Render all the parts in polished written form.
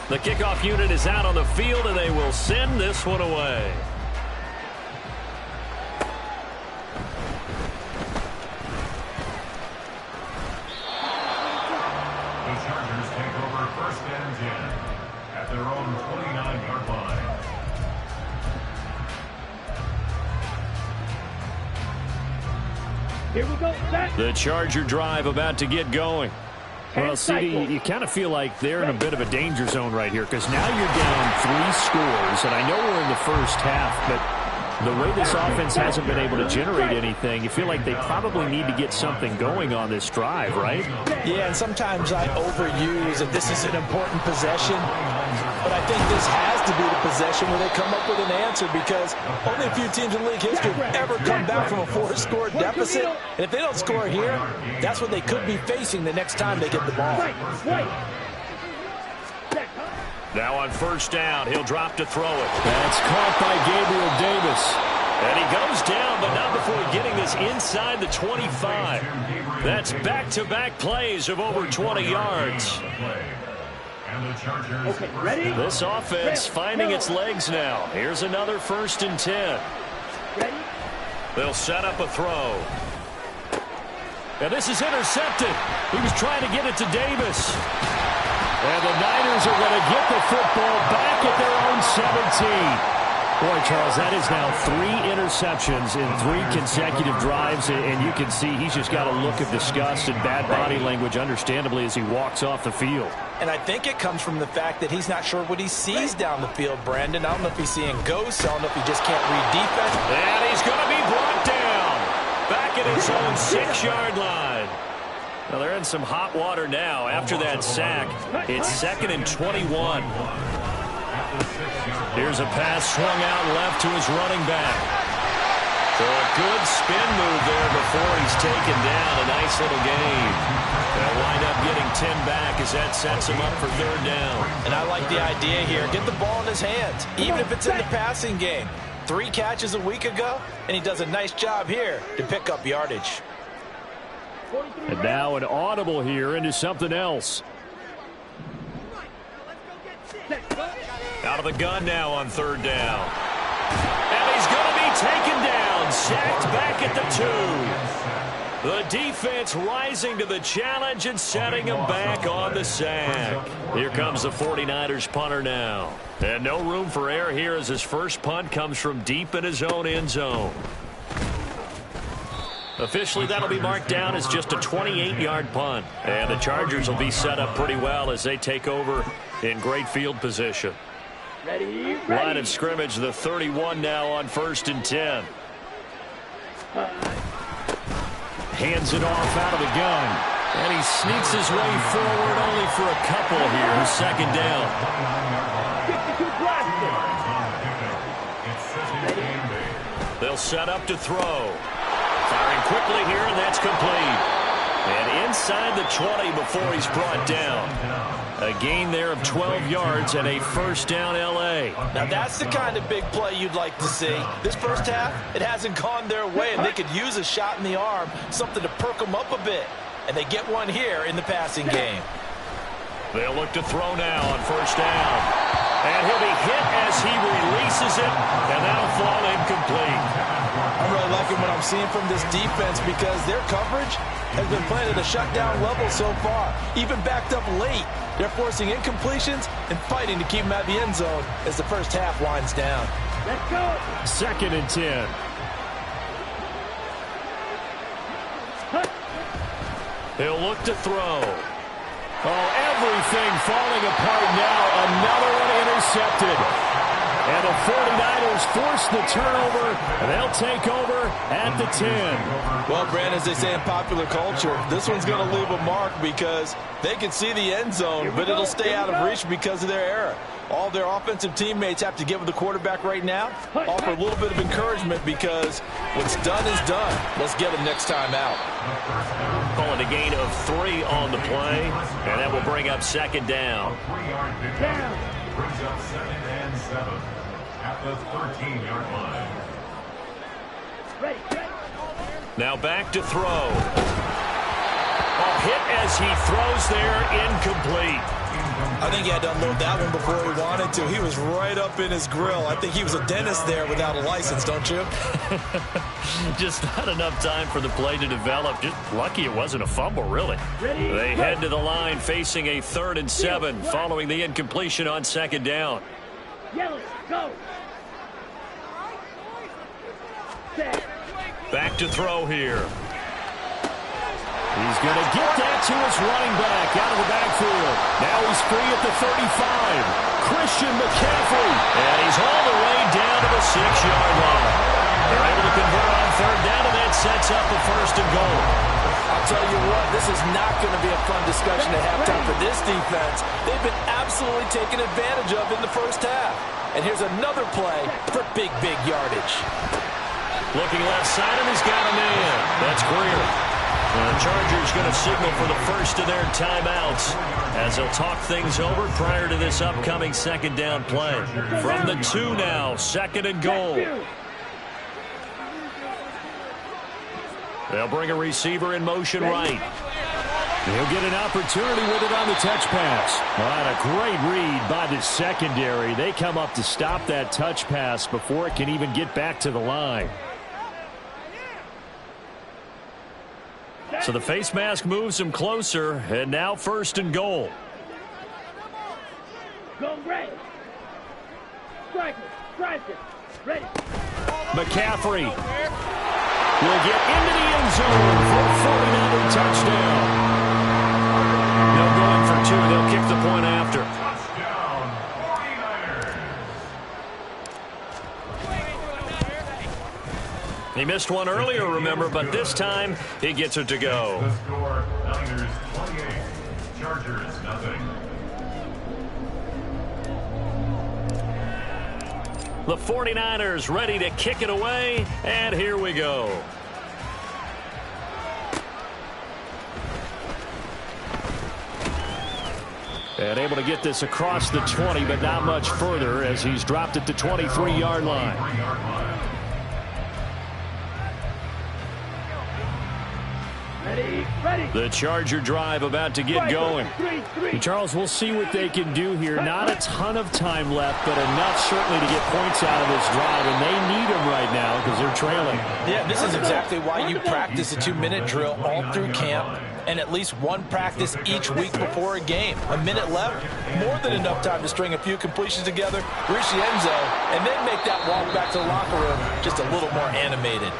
The kickoff unit is out on the field, and they will send this one away. The Chargers take over 1st and 10 at their own 29-yard line. Here we go. Set. The Charger drive about to get going. Well, CD, you kind of feel like they're in a bit of a danger zone right here because now you're down 3 scores, and I know we're in the first half, but the way this offense hasn't been able to generate anything, you feel like they probably need to get something going on this drive, right? Yeah, and sometimes I overuse that this is an important possession, but I think this has to be the possession where they come up with an answer because only a few teams in league history have ever come back from a 4-score deficit, and if they don't score here, that's what they could be facing the next time they get the ball. Now on 1st down, he'll drop to throw it. That's caught by Gabriel Davis. And he goes down, but not before getting this inside the 25. That's back-to-back plays of over 20 yards. Okay, ready? This offense finding its legs now. Here's another 1st and 10. Ready? They'll set up a throw. And this is intercepted. He was trying to get it to Davis. And the Niners are going to get the football back at their own 17. Boy, Charles, that is now 3 interceptions in 3 consecutive drives, and you can see he's just got a look of disgust and bad body language, understandably, as he walks off the field. And I think it comes from the fact that he's not sure what he sees down the field, Brandon. I don't know if he's seeing ghosts. I don't know if he just can't read defense. And he's going to be brought down back at his own 6-yard line. Well, they're in some hot water now after that sack. It's 2nd and 21. Here's a pass swung out left to his running back. So a good spin move there before he's taken down. A nice little gain. They'll wind up getting 10 back as that sets him up for 3rd down. And I like the idea here. Get the ball in his hands, even if it's in the passing game. 3 catches a week ago, and he does a nice job here to pick up yardage. And now an audible here into something else. Out of the gun now on 3rd down. And he's going to be taken down, sacked back at the 2. The defense rising to the challenge and setting him back on the sack. Here comes the 49ers punter now. And no room for error here as his first punt comes from deep in his own end zone. Officially, that'll be marked down as just a 28-yard punt. And the Chargers will be set up pretty well as they take over in great field position. Ready? Line of scrimmage, the 31 now on 1st and 10. Hands it off out of the gun. And he sneaks his way forward only for a couple here. 2nd down. 52 They'll set up to throw. Firing quickly here, and that's complete. And inside the 20 before he's brought down. A gain there of 12 yards and a 1st down L.A. Now that's the kind of big play you'd like to see. This first half, it hasn't gone their way, and they could use a shot in the arm, something to perk them up a bit. And they get one here in the passing game. They'll look to throw now on 1st down. And he'll be hit as he releases it, and that'll fall incomplete. I'm really liking what I'm seeing from this defense because their coverage has been playing at a shutdown level so far. Even backed up late, they're forcing incompletions and fighting to keep them out of the end zone as the first half winds down. Let's go. 2nd and 10. He'll look to throw. Oh, everything falling apart now. Another one intercepted. And the 49ers force the turnover, and they'll take over at the 10. Well, Brandon, as they say in popular culture, this one's going to leave a mark because they can see the end zone, but it'll stay out of reach because of their error. All their offensive teammates have to get with the quarterback right now, offer a little bit of encouragement because what's done is done. Let's get them next time out. Calling a gain of 3 on the play, and that will bring up 2nd down. Brings up 2nd and 7 at the 13-yard line. Now back to throw. A hit as he throws there, incomplete. I think he had to unload that one before he wanted to. He was right up in his grill. I think he was a dentist there without a license, don't you? Just not enough time for the play to develop. Just lucky it wasn't a fumble, really. They head to the line facing a 3rd and 7 following the incompletion on 2nd down. Yellow, go. Back to throw here. He's going to get that to his running back out of the backfield. Now he's free at the 35. Christian McCaffrey. And he's all the way down to the 6-yard line. They're able to convert on 3rd down, and that sets up the 1st and goal. I'll tell you what, this is not going to be a fun discussion at halftime for this defense. They've been absolutely taken advantage of in the first half. And here's another play for big yardage. Looking left side, and he's got a man. That's Greer. The Chargers going to signal for the first of their timeouts as they'll talk things over prior to this upcoming 2nd down play. From the 2 now, 2nd and goal. They'll bring a receiver in motion right. He'll get an opportunity with it on the touch pass. And a great read by the secondary. They come up to stop that touch pass before it can even get back to the line. So the face mask moves him closer, and now 1st and goal. Go red. Striker, ready. McCaffrey will get into the end zone for a 49er touchdown. They'll go in for 2. They'll kick the point after. Touchdown, 49ers. He missed one earlier, remember, but this time he gets it to go. The score, Niners 28, Chargers nothing. The 49ers ready to kick it away, and here we go. And able to get this across the 20, but not much further as he's dropped it to 23-yard line. Ready. The Charger drive about to get going. And Charles, we'll see what they can do here. Not a ton of time left, but enough certainly to get points out of this drive, and they need them right now because they're trailing. Yeah, this is exactly why you practice a 2-minute drill all through camp and at least one practice each week before a game. A minute left, more than enough time to string a few completions together, reach the end zone, and then make that walk back to the locker room just a little more animated.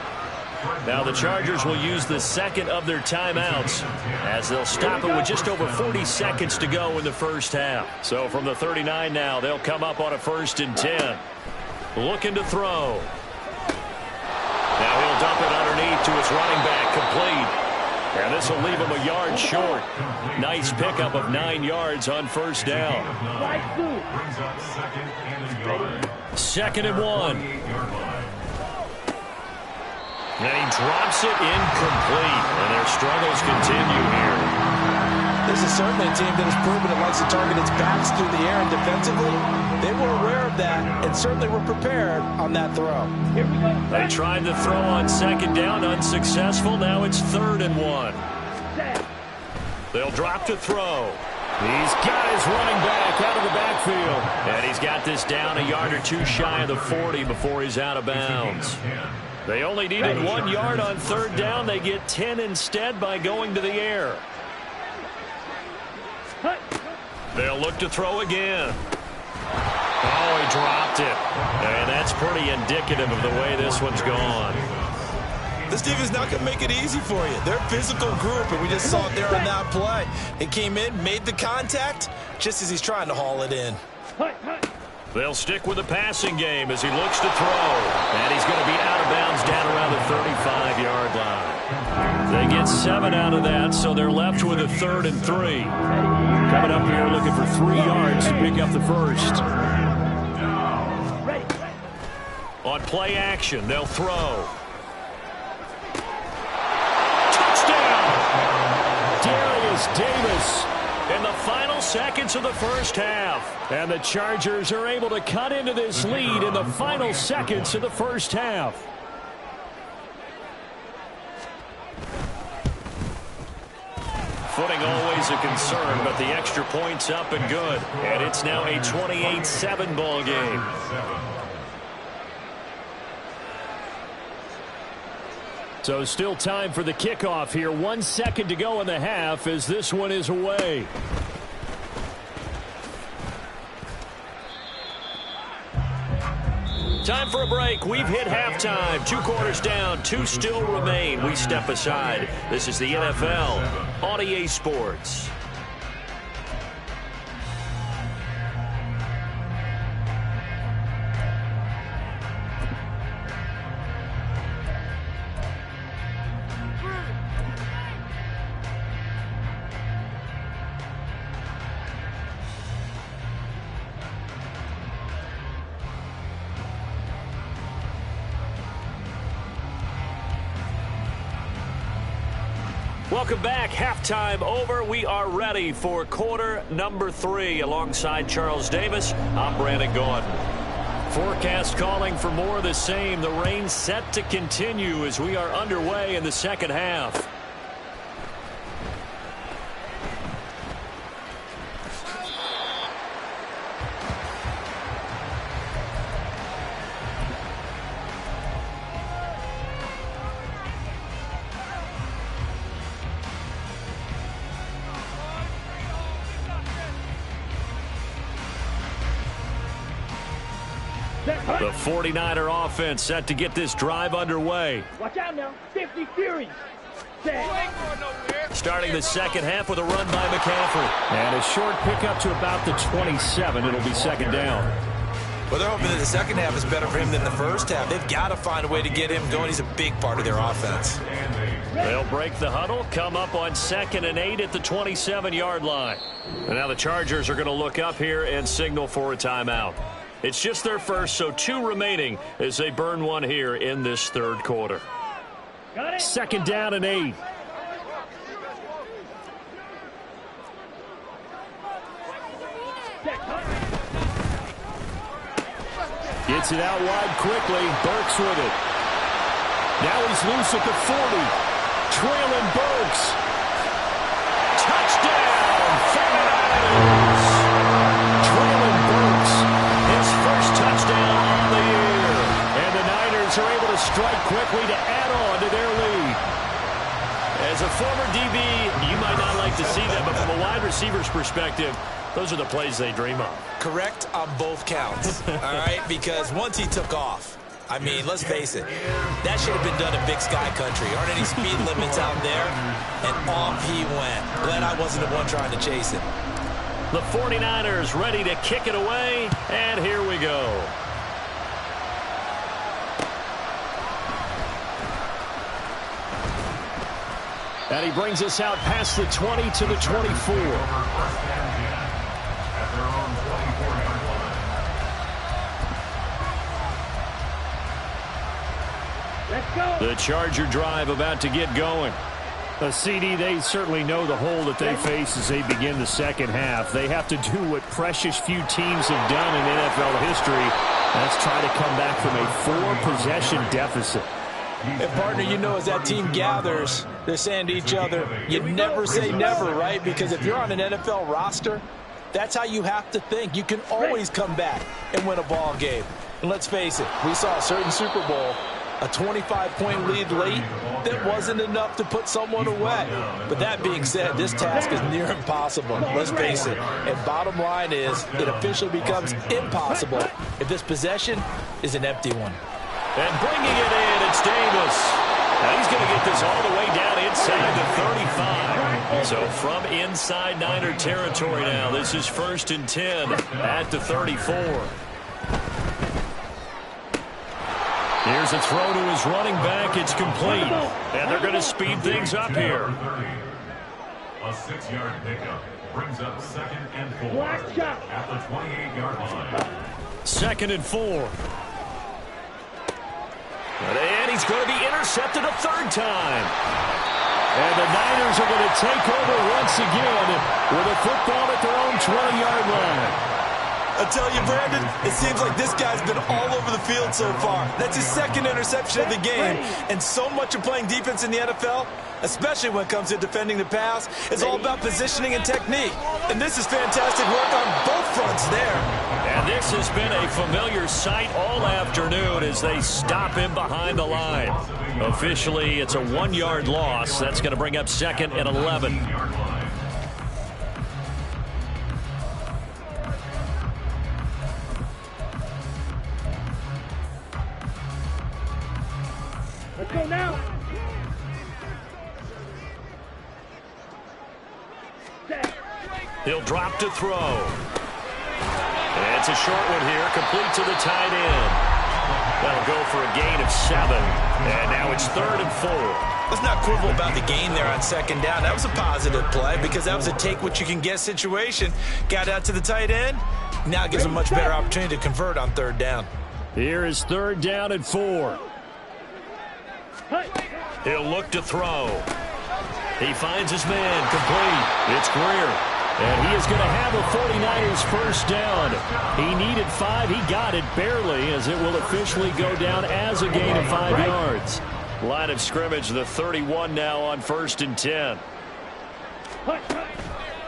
Now the Chargers will use the 2nd of their timeouts as they'll stop it with just over 40 seconds to go in the first half. So from the 39 now, they'll come up on a 1st and 10. Looking to throw. Now he'll dump it underneath to his running back, complete. And this will leave him a yard short. Nice pickup of 9 yards on 1st down. 2nd and 1. And he drops it incomplete. And their struggles continue here. This is certainly a team that has proven it likes to target its backs through the air, and defensively, they were aware of that and certainly were prepared on that throw. Here we go. They tried the throw on 2nd down, unsuccessful. Now it's 3rd and 1. They'll drop to throw. He's got his running back out of the backfield. And he's got this down a yard or 2 shy of the 40 before he's out of bounds. They only needed 1 yard on 3rd down. They get 10 instead by going to the air. They'll look to throw again. Oh, he dropped it. And that's pretty indicative of the way this one's gone. This defense not going to make it easy for you. They're a physical group, and we just saw it there on that play. He came in, made the contact, just as he's trying to haul it in. They'll stick with the passing game as he looks to throw. And he's going to be out of bounds down around the 35-yard line. They get 7 out of that, so they're left with a 3rd and 3. Coming up here looking for 3 yards to pick up the first. On play action, they'll throw. Touchdown! Darius Davis in the final seconds of the first half. And the Chargers are able to cut into this lead in the final seconds of the first half. footing always a concern, but the extra point's up and good. And it's now a 28-7 ball game. So still time for the kickoff here. 1 second to go in the half as this one is away. Time for a break. We've hit halftime. 2 quarters down. 2 still remain. We step aside. This is the NFL on EA Sports. Welcome back. Halftime over. We are ready for quarter number 3. Alongside Charles Davis, I'm Brandon Gordon. Forecast calling for more of the same. The rain set to continue as we are underway in the second half. The 49er offense set to get this drive underway. Watch out now. 50 Fury. Starting the second half with a run by McCaffrey. And a short pickup to about the 27. It'll be second down. Well, they're hoping that the second half is better for him than the first half. They've got to find a way to get him going. He's a big part of their offense. They'll break the huddle, come up on 2nd and 8 at the 27-yard line. And now the Chargers are going to look up here and signal for a timeout. It's just their first, so 2 remaining as they burn one here in this third quarter. Second down and 8. Gets it out wide quickly. Burks with it. Now he's loose at the 40. Traylon Burks. Touchdown! 49ers! Traylon Burks. His first touchdown on the year. And the Niners are able to strike quickly to add on to their lead. As a former DB, you might not like to see that, but from a wide receiver's perspective, those are the plays they dream of. Correct on both counts, all right? Because once he took off, I mean, let's face it, that should have been done in Big Sky Country. Aren't any speed limits out there? And off he went. Glad I wasn't the one trying to chase him. The 49ers ready to kick it away, and here we go. And he brings us out past the 20 to the 24. Let's go. The Charger drive about to get going. CD, they certainly know the hole that they face as they begin the second half. They have to do what precious few teams have done in NFL history. That's try to come back from a 4-possession deficit. And, partner, you know, as that team gathers, they're saying to each other, you never say never, right? Because if you're on an NFL roster, that's how you have to think. You can always come back and win a ball game. And let's face it, we saw a certain Super Bowl, a 25-point lead late, that wasn't enough to put someone away. But that being said, this task is near impossible. Let's face it. And bottom line is, it officially becomes impossible if this possession is an empty one. And bringing it in, it's Davis. Now he's going to get this all the way down inside the 35. So from inside Niner territory now, this is 1st and 10 at the 34. Here's a throw to his running back. It's complete. And they're going to speed things up here. A 6-yard pickup brings up 2nd and 4 Black shot. at the 28-yard line. 2nd and 4. And he's going to be intercepted a 3rd time. And the Niners are going to take over once again with a football at their own 20-yard line. I tell you, Brandon, it seems like this guy's been all over the field so far. That's his second interception of the game. And so much of playing defense in the NFL, especially when it comes to defending the pass, is all about positioning and technique. And this is fantastic work on both fronts there. And this has been a familiar sight all afternoon as they stop him behind the line. Officially, it's a 1-yard loss. That's going to bring up 2nd and 11. Let's go now. He'll drop to throw. It's a short one here, complete to the tight end. That'll go for a gain of 7. And now it's 3rd and 4. Let's not quibble about the gain there on 2nd down. That was a positive play because that was a take-what-you-can-get situation. Got out to the tight end. Now it gives a much better opportunity to convert on 3rd down. Here is 3rd down and 4. He'll look to throw. He finds his man, complete. It's Greer. And he is going to have a 49ers first down. He needed 5. He got it barely, as it will officially go down as a gain of 5 yards. Line of scrimmage, the 31 now on 1st and 10.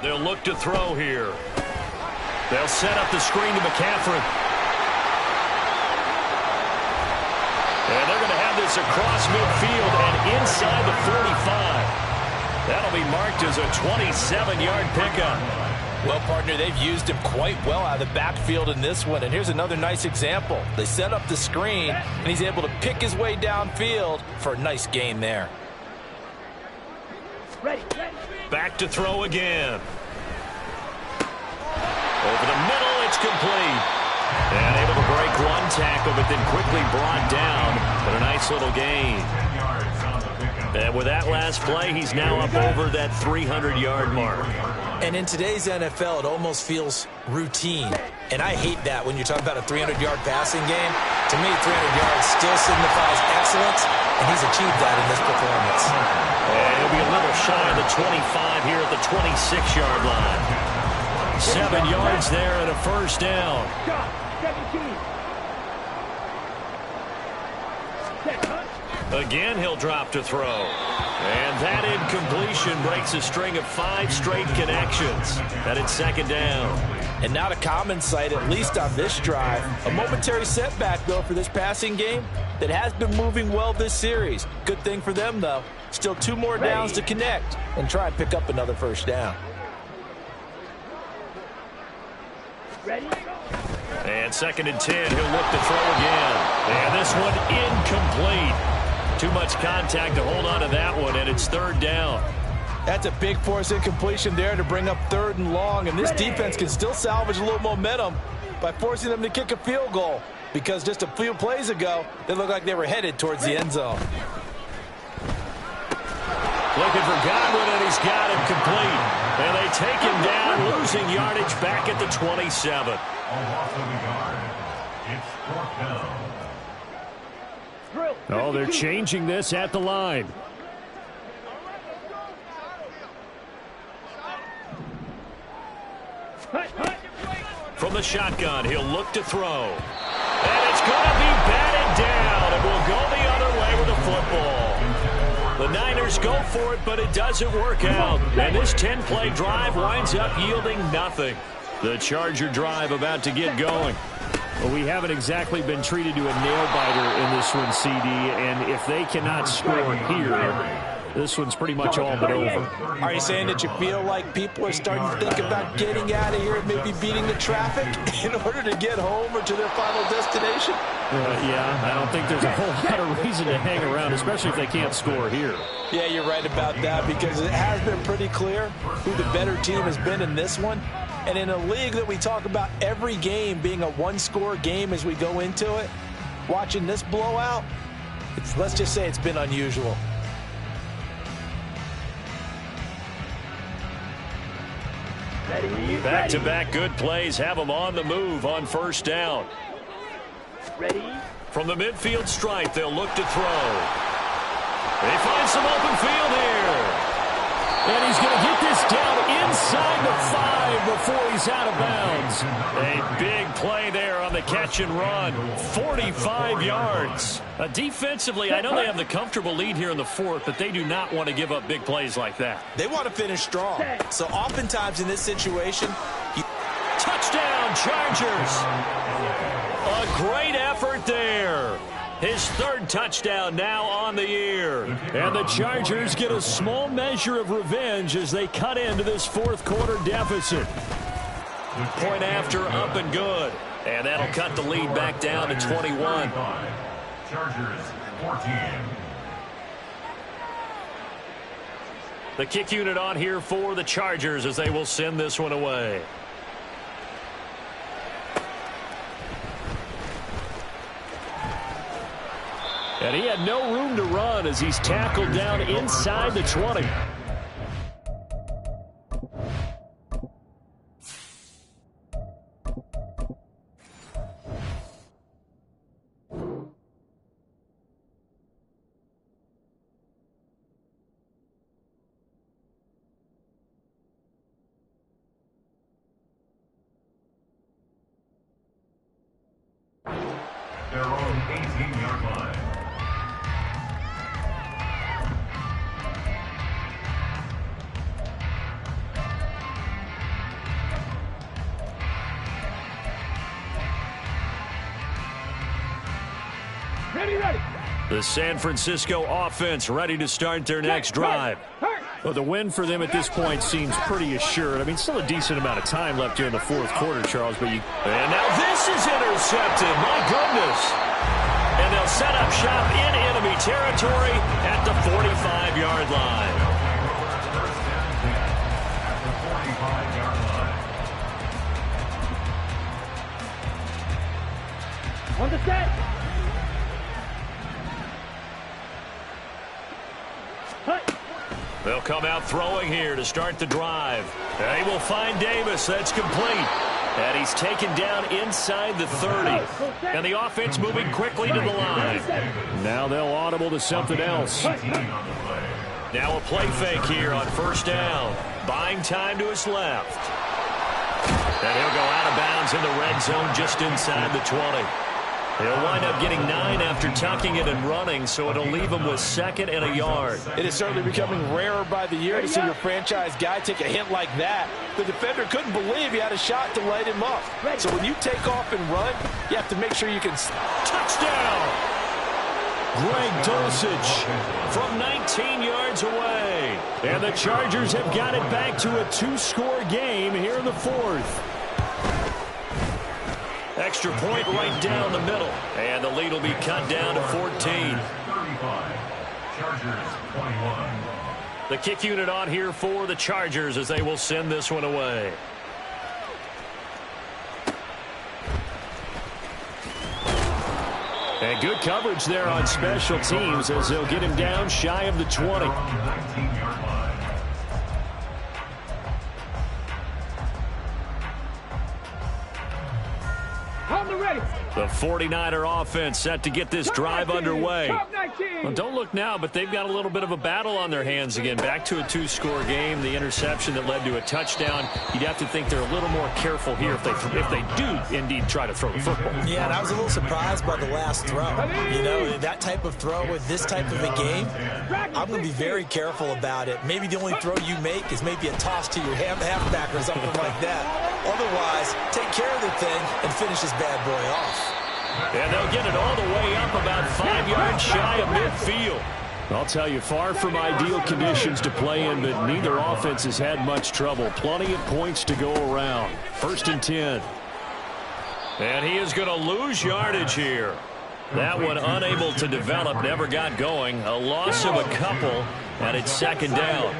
They'll look to throw here. They'll set up the screen to McCaffrey. And they're going to have this across midfield and inside the 45. That'll be marked as a 27-yard pickup. Well, partner, they've used him quite well out of the backfield in this one. And here's another nice example. They set up the screen, and he's able to pick his way downfield for a nice gain there. Back to throw again. Over the middle, it's complete. And able to break one tackle, but then quickly brought down. But a nice little gain. And with that last play, he's now up over that 300-yard mark. And in today's NFL, it almost feels routine. And I hate that when you're talking about a 300-yard passing game. To me, 300 yards still signifies excellence, and he's achieved that in this performance. And he'll be a little shy of the 25 here at the 26-yard line. 7 yards there and a first down. 17. Again, he'll drop to throw. And that incompletion breaks a string of 5 straight connections. And it's 2nd down. And not a common sight, at least on this drive. A momentary setback, though, for this passing game that has been moving well this series. Good thing for them, though. Still 2 more downs to connect and try and pick up another first down. Ready? And 2nd and 10, he'll look to throw again. And this one incomplete. Too much contact to hold on to that one, and it's 3rd down. That's a big force incompletion there to bring up 3rd and long, and this defense can still salvage a little momentum by forcing them to kick a field goal, because just a few plays ago, they looked like they were headed towards the end zone. Looking for Godwin, and he's got him complete. And they take him down, losing yardage back at the 27. Oh, they're changing this at the line. From the shotgun, he'll look to throw. And it's going to be batted down. It will go the other way with the football. The Niners go for it, but it doesn't work out. And this 10-play drive winds up yielding nothing. The Charger drive about to get going. Well, we haven't exactly been treated to a nail-biter in this one, CD, and if they cannot score here, this one's pretty much all but over. Are you saying that you feel like people are starting to think about getting out of here and maybe beating the traffic in order to get home or to their final destination? Yeah, I don't think there's a whole lot of reason to hang around, especially if they can't score here. Yeah, you're right about that, because it has been pretty clear who the better team has been in this one. And in a league that we talk about every game being a one-score game as we go into it, watching this blowout, let's just say it's been unusual. Back-to-back good plays have them on the move on first down. Ready? From the midfield stripe, they'll look to throw. They find some open field here. And he's going to get this down inside the 5 before he's out of bounds. A big play there on the catch and run. 45 yards. Defensively, I know they have the comfortable lead here in the fourth, but they do not want to give up big plays like that. They want to finish strong. So oftentimes in this situation, touchdown, Chargers. A great effort there. His third touchdown now on the year. And the Chargers get a small measure of revenge as they cut into this fourth quarter deficit. Point after, up and good. And that'll cut the lead back down to 21. Chargers 14. The kick unit on here for the Chargers as they will send this one away. And he had no room to run as he's tackled down inside the 20. Their own 18-yard line. Ready. The San Francisco offense ready to start their next drive. Well, the win for them at this point seems pretty assured. I mean, still a decent amount of time left here in the fourth quarter, Charles. And now this is intercepted. My goodness. And they'll set up shop in enemy territory at the 45-yard line. At the 45-yard line. On the set. They'll come out throwing here to start the drive. They will find Davis. That's complete. And he's taken down inside the 30. And the offense moving quickly to the line. Now they'll audible to something else. Now a play fake here on first down. Buying time to his left. And he'll go out of bounds in the red zone just inside the 20. He'll wind up getting 9 after tucking it and running, so it'll leave him with second and a yard. it is certainly becoming rarer by the year to see your franchise guy take a hit like that. The defender couldn't believe he had a shot to light him up. So when you take off and run, you have to make sure you can... Touchdown! Greg Dulcich from 19 yards away. And the Chargers have got it back to a 2-score game here in the fourth. Extra point right down the middle. And the lead will be cut down to 14. 35. Chargers 21. The kick unit on here for the Chargers as they will send this one away. And good coverage there on special teams as they'll get him down shy of the 20. 19-yard line. On the ready. The 49er offense set to get this drive underway. Well, don't look now, but they've got a little bit of a battle on their hands again. Back to a 2-score game. The interception that led to a touchdown. You'd have to think they're a little more careful here if they do indeed try to throw the football. Yeah, and I was a little surprised by the last throw. You know, that type of throw with this type of a game, I'm going to be very careful about it. Maybe the only throw you make is maybe a toss to your halfback or something like that. Otherwise, take care of the thing and finish this bad boy off. And they'll get it all the way up about 5 yards shy of midfield. I'll tell you, far from ideal conditions to play in, but neither offense has had much trouble. Plenty of points to go around. 1st and 10. And he is going to lose yardage here. That one unable to develop, never got going. A loss of a couple, and it's 2nd down.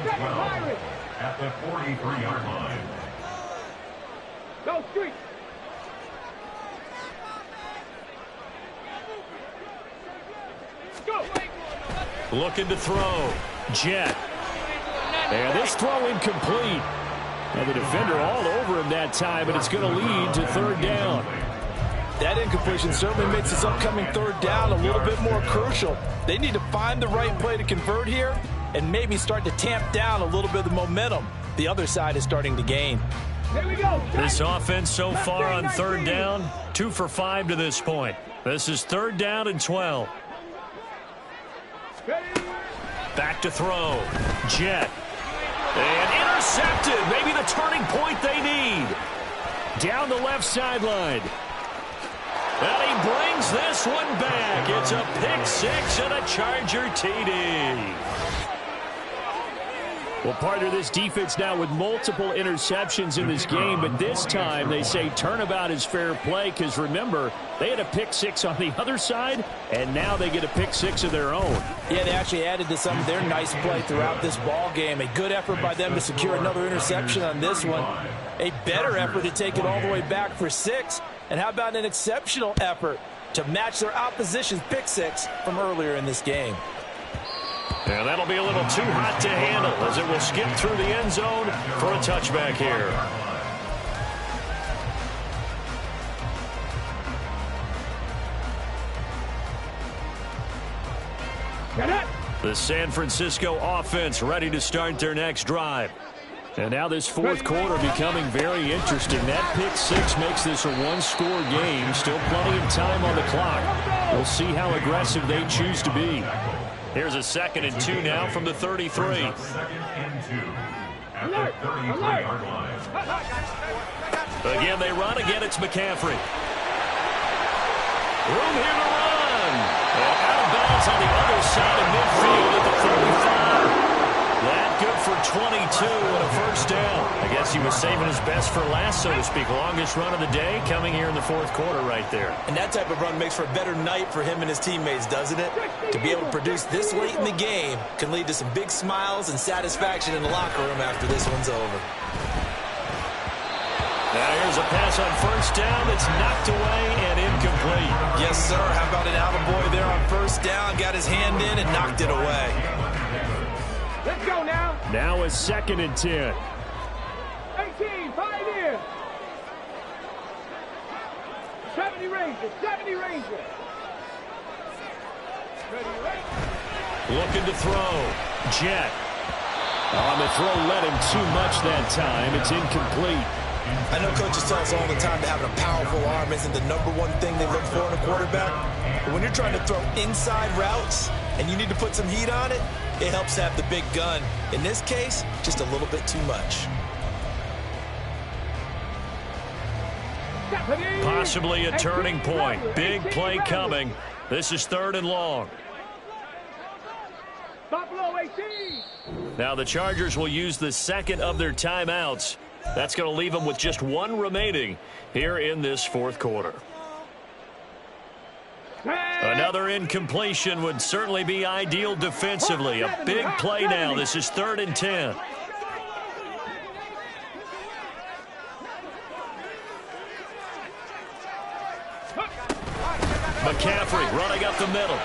At the 43-yard line. Go street. Go. Looking to throw. Jet. And this throw incomplete. And the defender all over him that time, but it's going to lead to 3rd down. That incompletion certainly makes this upcoming 3rd down a little bit more crucial. They need to find the right play to convert here and maybe start to tamp down a little bit of the momentum the other side is starting to gain. Here we go. This offense so far on third down, 2 for 5 to this point. This is 3rd down and 12. Back to throw. Jet. And intercepted. Maybe the turning point they need. Down the left sideline. And he brings this one back. It's a pick 6 and a Charger TD. Well, partner, this defense now with multiple interceptions in this game, but this time they say turnabout is fair play because, remember, they had a pick 6 on the other side, and now they get a pick 6 of their own. Yeah, they actually added to some of their nice play throughout this ball game. A good effort by them to secure another interception on this one. A better effort to take it all the way back for 6. And how about an exceptional effort to match their opposition's pick 6 from earlier in this game? And that'll be a little too hot to handle as it will skip through the end zone for a touchback here. The San Francisco offense ready to start their next drive. And now this fourth quarter becoming very interesting. That pick 6 makes this a one-score game. Still plenty of time on the clock. We'll see how aggressive they choose to be. Here's a 2nd and 2 now from the 33. 2nd and 2 at the 33-yard line. Again, they run. Again, it's McCaffrey. Room here to run. And out of bounds on the other side of midfield at the 35. That good for 22 and a first down. I guess he was saving his best for last, so to speak. Longest run of the day coming here in the fourth quarter right there. And that type of run makes for a better night for him and his teammates, doesn't it? To be able to produce this late in the game can lead to some big smiles and satisfaction in the locker room after this one's over. Now here's a pass on first down that's knocked away and incomplete. Yes, sir. How about an attaboy there on first down? Got his hand in and knocked it away. Let's go now. Now a 2nd and 10. 18, 5 in. 70 Rangers, 70 Rangers. Ready, ready. Looking to throw. Jet. On the throw, led him too much that time. It's incomplete. I know coaches tell us all the time that having a powerful arm isn't the #1 thing they look for in a quarterback. But when you're trying to throw inside routes and you need to put some heat on it, it helps have the big gun. In this case, just a little bit too much. Possibly a turning point. Big play coming. This is 3rd and long. Buffalo 18. Now the Chargers will use the 2nd of their timeouts. That's going to leave them with just 1 remaining here in this fourth quarter. Another incompletion would certainly be ideal defensively. A big play now. This is 3rd and 10. McCaffrey running up the middle.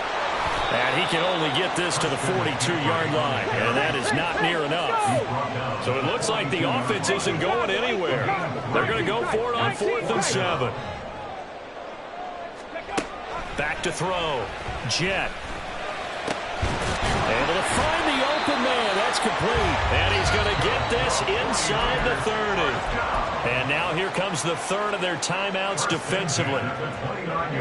And he can only get this to the 42-yard line. And that is not near enough. So it looks like the offense isn't going anywhere. They're going to go for it on 4th and 7. Back to throw. Jet. Able to find the open man. That's complete. And he's going to get this inside the 30. And now here comes the 3rd of their timeouts defensively.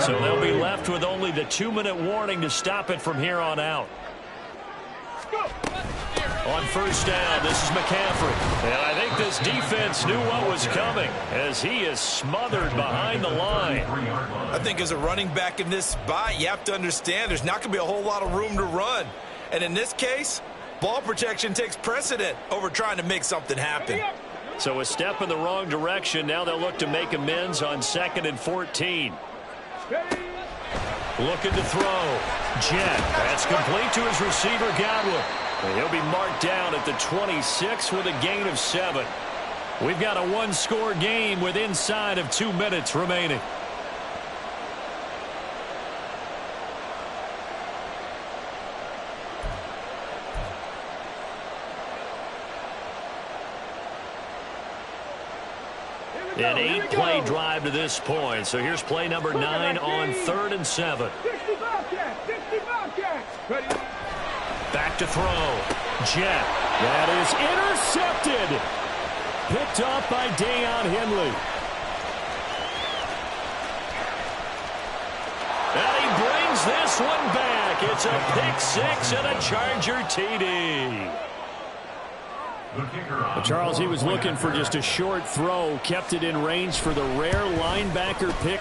So they'll be left with only the 2-minute warning to stop it from here on out. On first down, this is McCaffrey. And I think this defense knew what was coming as he is smothered behind the line. I think as a running back in this spot, you have to understand there's not going to be a whole lot of room to run. And in this case, ball protection takes precedent over trying to make something happen. So a step in the wrong direction. Now they'll look to make amends on 2nd and 14. Looking to throw. Jet. That's complete to his receiver, Godwin. And he'll be marked down at the 26 with a gain of 7. We've got a one-score game with inside of 2 minutes remaining. An 8-play drive to this point. So here's play number 9 on 3rd and 7. Back to throw. Jet. That is intercepted. picked off by Deion Henley. And he brings this one back. It's a pick six and a Charger TD. But Charles, he was looking for just a short throw, kept it in range for the rare linebacker pick